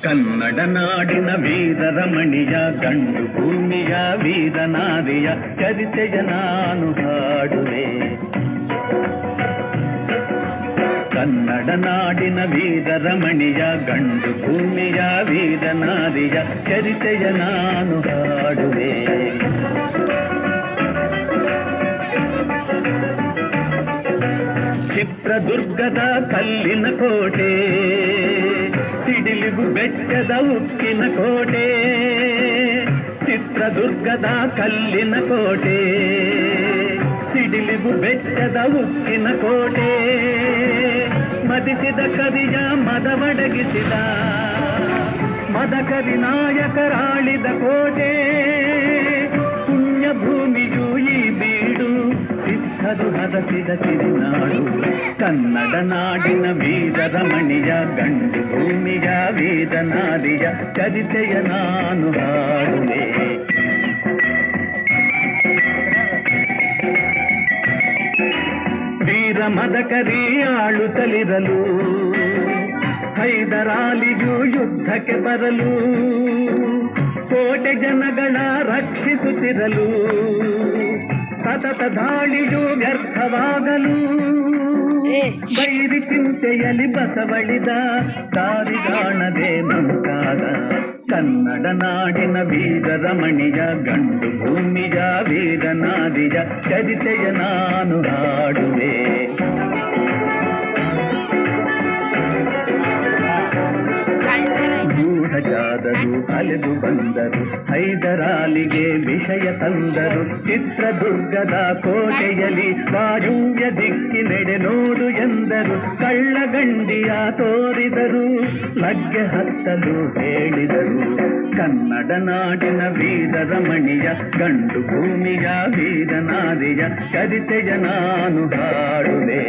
ಕನ್ನಡ ನಾಡಿನ ವೀರರಮಣಿಯ ಗಂಡು ಭೂಮಿಯ ವೀರನಾರಿಯ ಚರಿತೆಯ ನಾನು ಹಾಡುವೆ. ಕನ್ನಡ ನಾಡಿನ ವೀರರಮಣಿಯ ಗಂಡು ಭೂಮಿಯ ವೀರನಾರಿಯ ಚರಿತೆಯ ನಾನು ಹಾಡುವೆ. ಚಿತ್ರದುರ್ಗದ ಕಲ್ಲಿನ ಕೋಟೆ, ಸಿಡಿಲಿಗು ಬೆಟ್ಟದ ಉಕ್ಕಿನ ಕೋಟೆ. ಚಿತ್ರದುರ್ಗದ ಕಲ್ಲಿನ ಕೋಟೆ, ಸಿಡಿಲಿಗು ಬೆಟ್ಟದ ಉಕ್ಕಿನ ಕೋಟೆ. ಮದಿಸಿದ ಕವಿಯ ಮದವಡಗಿಸಿದ ಮದಕವಿ ನಾಯಕರಾಳಿದ ಕೋಟೆ. ಪುಣ್ಯ ಭೂಮಿಯು ಈ ಬೀಡು, ಸಿದ್ಧರು ಹರಸಿದ ಸಿರಿನಾಡು. ಕನ್ನಡ ನಾಡಿನ ವೀರರಮಣಿಯ ಗಂಡು ಭೂಮಿಯ ವೀರನಾರಿಯ ಚರಿತೆಯ ನಾನು ಹಾಡುವೆ. ವೀರ ಮದಕರಿ ಆಳುತ್ತಲಿರಲು, ಹೈದರಾಲಿಯು ಯುದ್ಧಕ್ಕೆ ಬರಲು, ಕೋಟೆ ಜನಗಳ ರಕ್ಷಿಸುತ್ತಿರಲು, ಸತತ ದಾಳಿಯು ವ್ಯರ್ಥವಾಗಲು. ಬೈರಿ ಚಿಂತೆಯಲ್ಲಿ ಬಸವಳಿದ ದಾರಿಗಾಣದೆ ನಮಗಾದ. ಕನ್ನಡ ನಾಡಿನ ವೀರರಮಣಿಯ ಗಂಡು ಭೂಮಿಯ ವೀರನಾರಿಯ ಚರಿತೆಯ ನಾನು ಹಾಡುವೆ. ಗೂಢಚಾರರು ಅಲೆದು ಬಂದರು, ಹೈದರಾಲಿಗೆ ವಿಷಯ ತಂದರು. ಚಿತ್ರದುರ್ಗದ ಕೋಟೆಯಲ್ಲಿ ವಾಯುವ್ಯ ದಿಕ್ಕಿನೆಡೆ ನೋಡು ಎಂದರು. ಕಳ್ಳಗಂಡಿಯ ತೋರಿದರು, ಲಗ್ಗೆ ಹತ್ತಲು ಹೇಳಿದರು. ಕನ್ನಡ ನಾಡಿನ ವೀರರಮಣಿಯ ಗಂಡು ಭೂಮಿಯ ವೀರನಾರಿಯ ಚರಿತೆಯ ನಾನು ಹಾಡುವೆ.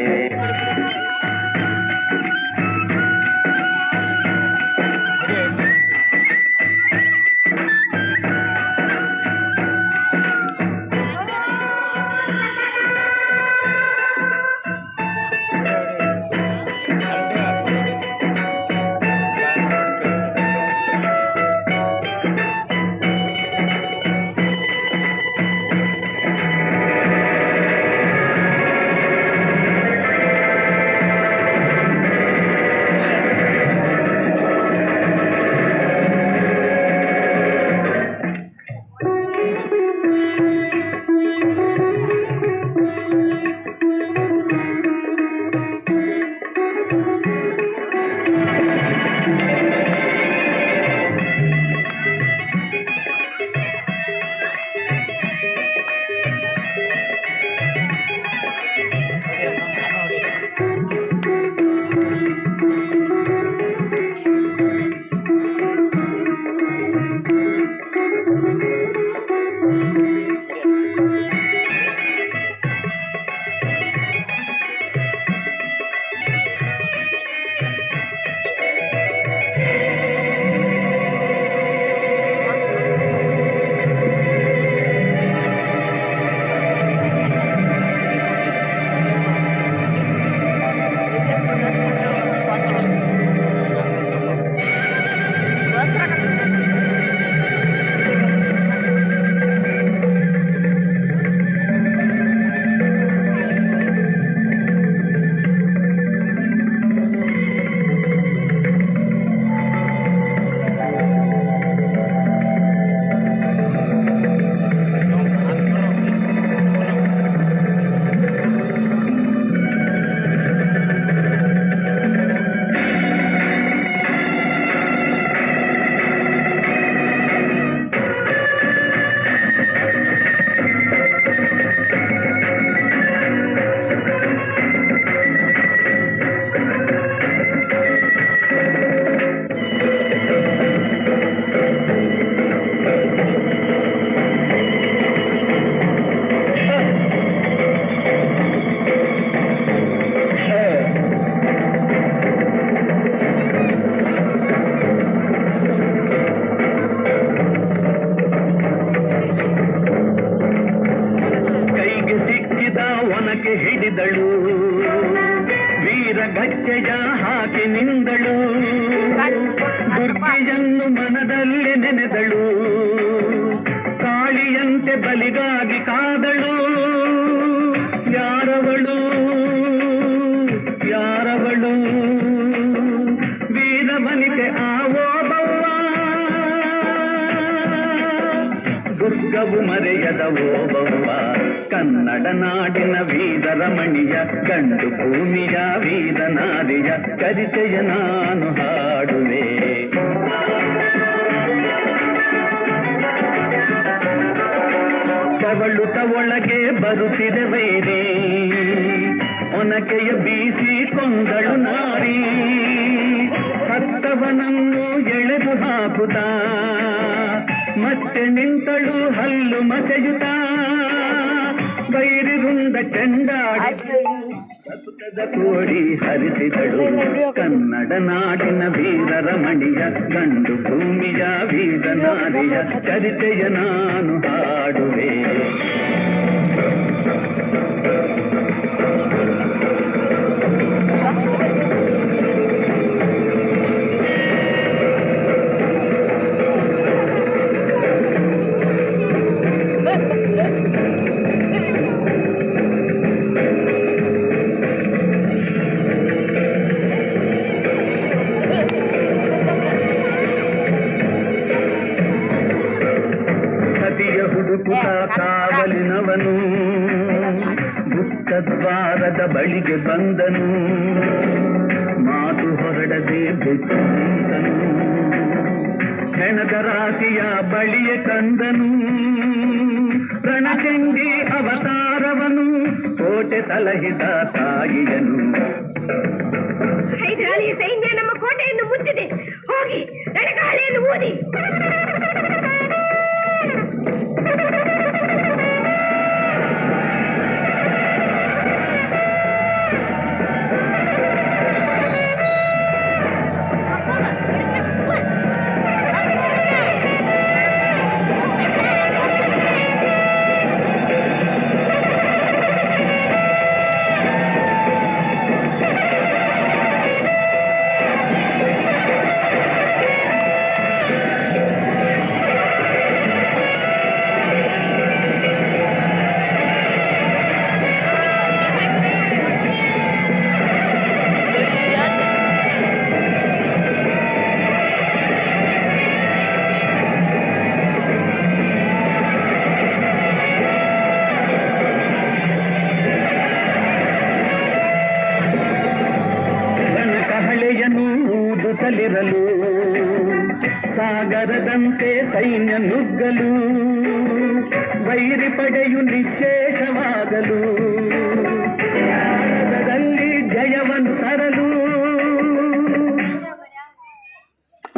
ಒನಕೆ ಹಿಡಿದಳು, ವೀರ ಗಚ್ಚೆಯ ಹಾಕಿ ನಿಂದಳು. ದುರ್ಗೆಯನ್ನು ಮನದಲ್ಲಿ ನೆನೆದಳು, ಕಾಳಿಯಂತೆ ಬಲಿಗಾಗಿ ಕಾದಳು. ಯಾರವಳು ಯಾರವಳು ವೀರವನಿತೆ ಆ ಓಬವ್ವ, ದುರ್ಗವು ಮರೆಯದ ಓಬವ್ವ. ಕನ್ನಡ ನಾಡಿನ ವೀರರಮಣಿಯ, ಗಂಡು ಭೂಮಿಯ ವೀರನಾರಿಯ ಚರಿತೆಯ ನಾನು ಹಾಡುವೆ. ಕವಳುತ ಒಳಗೆ ಬರುತ್ತಿದೆ ವೈರಿ, ಒನಕೆಯ ಬೀಸಿ ಕೊಂದಳು ನಾರಿ. ಸತ್ತವನನ್ನು ಎಳೆದು ಹಾಕುತ್ತ ಮತ್ತೆ ನಿಂತಳು ಹಲ್ಲು ಮಸೆಯುತ್ತ. ಬೈರಿರುಂಡ ಚೆಂಡಾಡಿ ಸತುಕದ ಕೋಡಿ ಹರಿಸಿದಳು. ಕನ್ನಡ ನಾಡಿನ ವೀರರಮಣಿಯ, ಗಂಡು ಭೂಮಿಯ ವೀರನಾರಿಯ ಚರಿತೆಯ ನಾನು ಹಾಡುವೆ. ಹುಡುಕುತ್ತ ಕಾವಲಿನವನು ಗುಪ್ತದ್ವಾರದ ಬಳಿಗೆ ಬಂದನು. ಮಾತು ಹೊರಡದೆ ಬೆಚ್ಚಿದನು, ಹೆಣದ ರಾಶಿಯ ಬಳಿಯ ಕಂದನು. ರಣಚಂಡಿ ಅವತಾರವನು, ಕೋಟೆ ಸಲಹಿದ ತಾಯಿಯನು. ಹೈದರಾಲಿಯ ಸೈನ್ಯ ನಮ್ಮ ಕೋಟೆಯನ್ನು ಮುತ್ತಿದೆ, ಹೋಗಿ ರಣಗಾಳಿಯನ್ನು ಊದಿ. ಊದುತ್ತಲಿರಲು ಸಾಗರದಂತೆ ಸೈನ್ಯ ನುಗ್ಗಲು, ವೈರಿ ಪಡೆಯು ನಿಶೇಷವಾಗಲು.